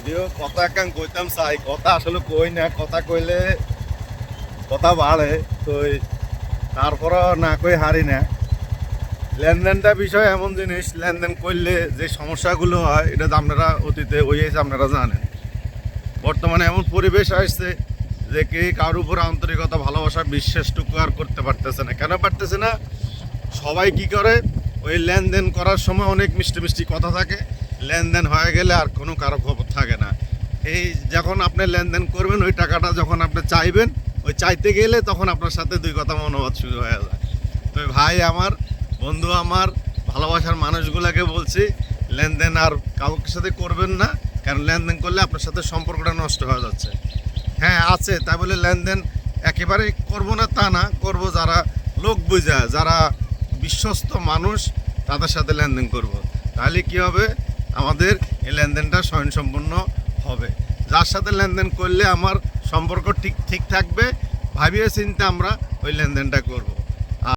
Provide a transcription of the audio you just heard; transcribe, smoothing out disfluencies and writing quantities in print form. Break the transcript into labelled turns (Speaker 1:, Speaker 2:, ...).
Speaker 1: যদিও কথা একখান কইতাম চাই, কথা আসলে কই না, কথা কইলে কথা বাড়ে তো তারপরও না কই হারি না। লেনদেনটা বিষয় এমন জিনিস, লেনদেন করলে যে সমস্যাগুলো হয় এটা তো আপনারা অতীতে হয়েছে, আপনারা জানেন। বর্তমানে এমন পরিবেশ আসছে যে কে কারোর উপর আন্তরিকতা ভালোবাসা বিশ্বাসটুকু আর করতে পারতেছে না। কেন পারতেছে না? সবাই কি করে, ওই লেনদেন করার সময় অনেক মিষ্টি মিষ্টি কথা থাকে, লেনদেন হয়ে গেলে আর কোনো কারো খবর থাকে না। এই যখন আপনি লেনদেন করবেন, ওই টাকাটা যখন আপনি চাইবেন, ওই চাইতে গেলে তখন আপনার সাথে দুই কথা মনোবাদ শুরু হয়ে যায়। তো ভাই আমার, বন্ধু আমার, ভালোবাসার মানুষগুলোকে বলছি, লেনদেন আর কাউকে সাথে করবেন না। কারণ লেনদেন করলে আপনার সাথে সম্পর্কটা নষ্ট হয়ে যাচ্ছে। হ্যাঁ আছে, তাই বলে লেনদেন একেবারে করবো না তা না, করবো যারা লোক বুঝা, যারা বিশ্বস্ত মানুষ, তাদের সাথে লেনদেন করব। তাহলে কি হবে, আমাদের এই লেনদেনটা স্বয়ংসম্পূর্ণ হবে। যার সাথে লেনদেন করলে আমার সম্পর্ক ঠিক ঠিক থাকবে, ভাবিয়ে চিন্তে আমরা ওই লেনদেনটা করব।